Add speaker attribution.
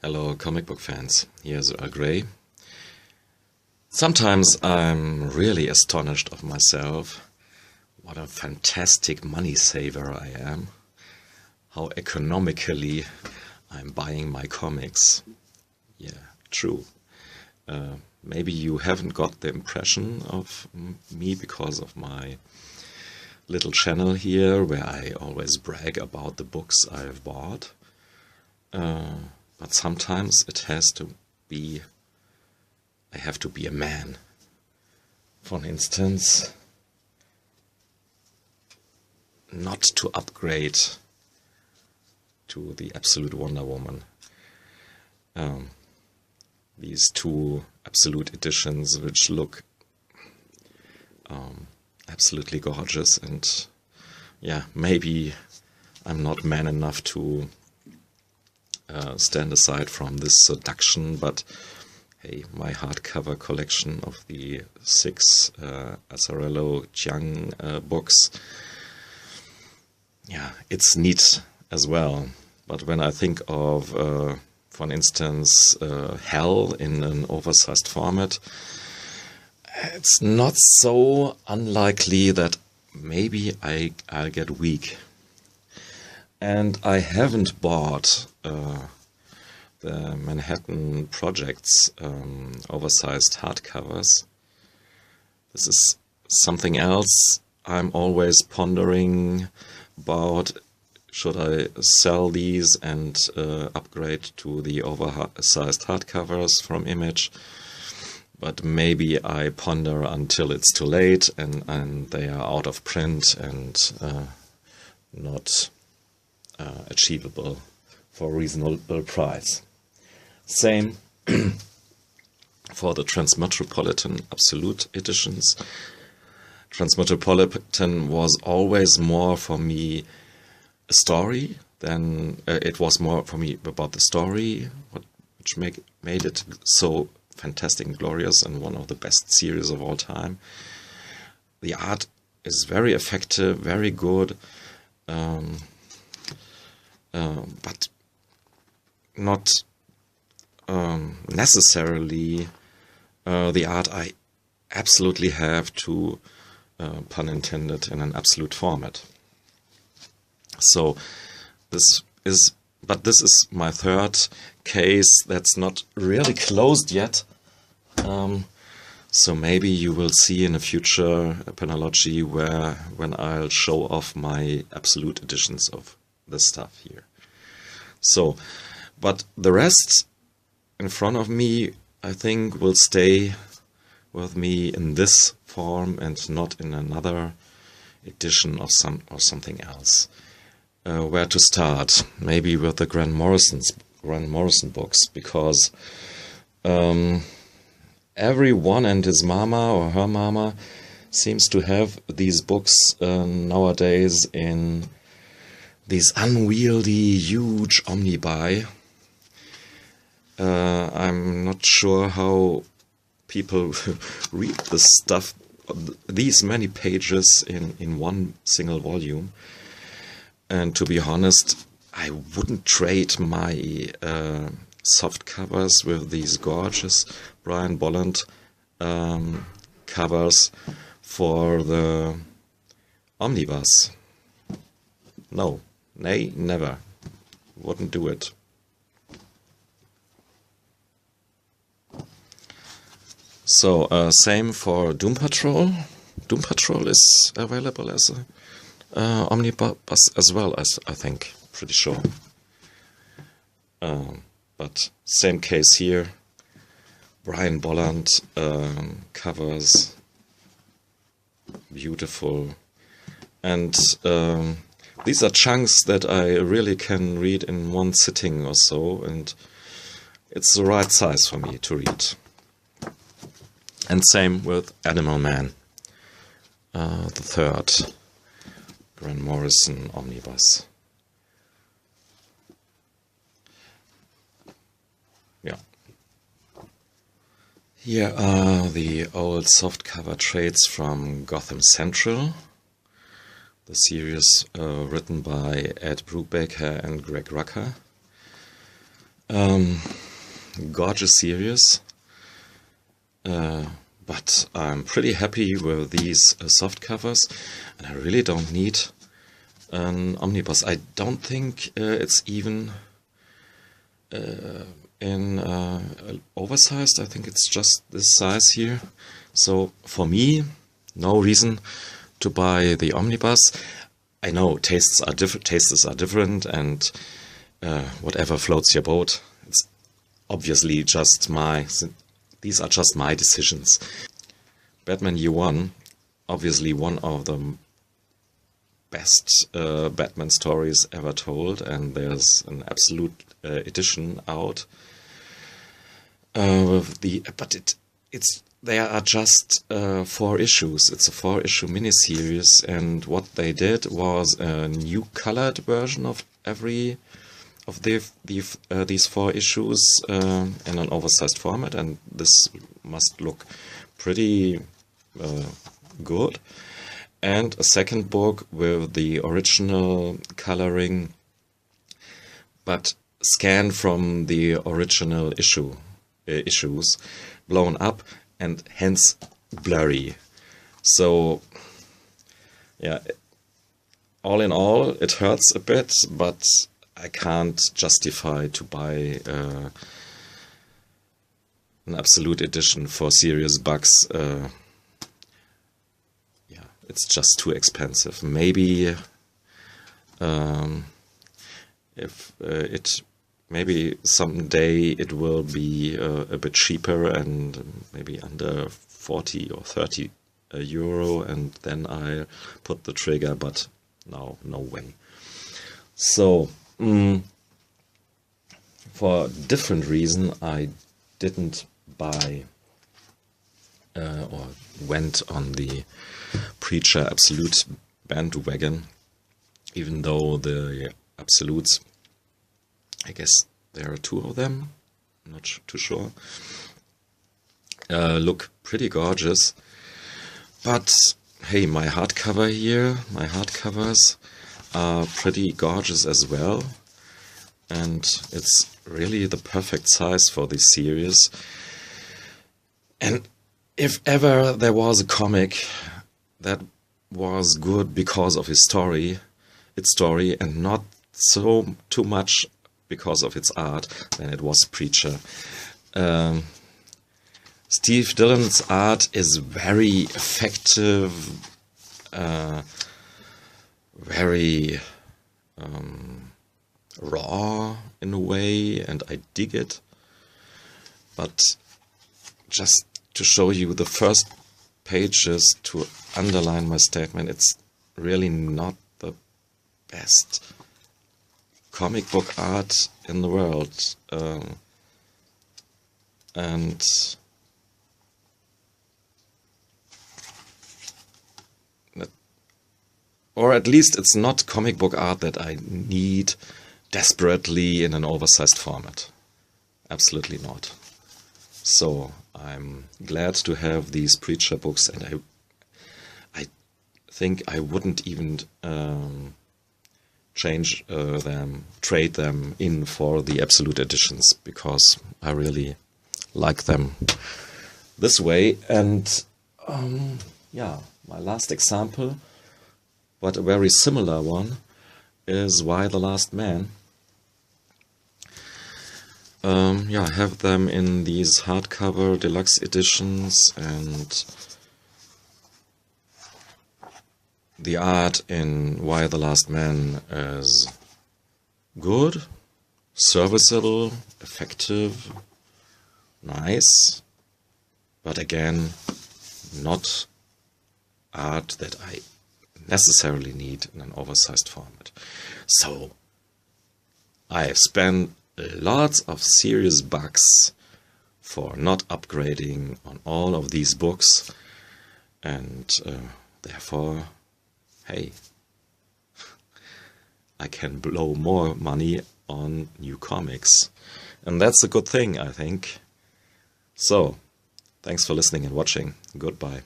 Speaker 1: Hello comic book fans, here's Earl Grey. Sometimes I'm really astonished of myself, what a fantastic money saver I am, how economically I'm buying my comics. Yeah, true. Maybe you haven't got the impression of me because of my little channel here where I always brag about the books I've bought. But sometimes it has to be, I have to be a man. For instance, not to upgrade to the Absolute Wonder Woman. These two Absolute editions which look absolutely gorgeous, and yeah, maybe I'm not man enough to stand aside from this seduction, but hey, my hardcover collection of the 6 Azzarello Chiang books, yeah, it's neat as well. But when I think of, for instance, Hell in an oversized format, it's not so unlikely that maybe I'll get weak. And I haven't bought the Manhattan Project's oversized hardcovers. This is something else I'm always pondering about. Should I sell these and upgrade to the oversized hardcovers from Image? But maybe I ponder until it's too late and they are out of print and not achievable for a reasonable price. Same for the Transmetropolitan Absolute editions. Transmetropolitan was always more for me a story than it was more for me about the story, which made it so fantastic and glorious and one of the best series of all time. The art is very effective, very good, but not necessarily the art I absolutely have to, pun intended, in an absolute format. So this is my third case that's not really closed yet. So maybe you will see in the future a panellogy when I'll show off my absolute editions of this stuff here. So, but the rest in front of me, I think, will stay with me in this form and not in another edition of something else. Where to start? Maybe with the Grant Morrison books, because everyone and his mama or her mama seems to have these books nowadays in these unwieldy, huge omnibuy. I'm not sure how people read this stuff, these many pages in one single volume. And to be honest, I wouldn't trade my soft covers with these gorgeous Brian Bolland covers for the omnibus. No, nay, never. Wouldn't do it. So, same for Doom Patrol. Doom Patrol is available as a omnibus as well, as I think, pretty sure. But same case here. Brian Bolland covers, beautiful, and these are chunks that I really can read in one sitting or so, and it's the right size for me to read. And same with Animal Man, the third Grant Morrison omnibus. Yeah. Here are the old softcover trades from Gotham Central, the series written by Ed Brubaker and Greg Rucka. Gorgeous series, but I'm pretty happy with these soft covers, and I really don't need an omnibus. I don't think it's even in oversized. I think it's just this size here. So for me, no reason to buy the omnibus. I know tastes are different, and whatever floats your boat. It's obviously just these are just my decisions. Batman Year One, obviously one of the best Batman stories ever told, and there's an absolute edition out with there are just 4 issues. It's a 4-issue miniseries, and what they did was a new colored version of every of these 4 issues in an oversized format, and this must look pretty good. And a second book with the original coloring, but scanned from the original issues, blown up and hence blurry. So yeah, all in all, it hurts a bit, but I can't justify to buy an absolute edition for serious bucks. Yeah, it's just too expensive. Maybe maybe someday it will be a bit cheaper and maybe under 40 or 30 euro, and then I put the trigger, but no way. So for different reason, I didn't buy or went on the Preacher Absolute bandwagon, even though the Absolutes, I guess there are 2 of them, I'm not too sure, look pretty gorgeous. But hey, my hardcovers are pretty gorgeous as well, and it's really the perfect size for this series. And if ever there was a comic that was good because of its story, and not so too much because of its art, then it was Preacher. Steve Dillon's art is very effective, very raw in a way, and I dig it. But just to show you the first pages to underline my statement, it's really not the best comic book art in the world, and or at least it's not comic book art that I need desperately in an oversized format. Absolutely not. So I'm glad to have these Preacher books, and I think I wouldn't even trade them in for the Absolute editions, because I really like them this way. And yeah, my last example, but a very similar one, is Y the Last Man. Yeah, I have them in these hardcover deluxe editions, and the art in Y the Last Man is good, serviceable, effective, nice, but again, not art that I necessarily need in an oversized format. So I spent lots of serious bucks for not upgrading on all of these books, and therefore, hey, I can blow more money on new comics, and that's a good thing, I think. So, thanks for listening and watching. Goodbye.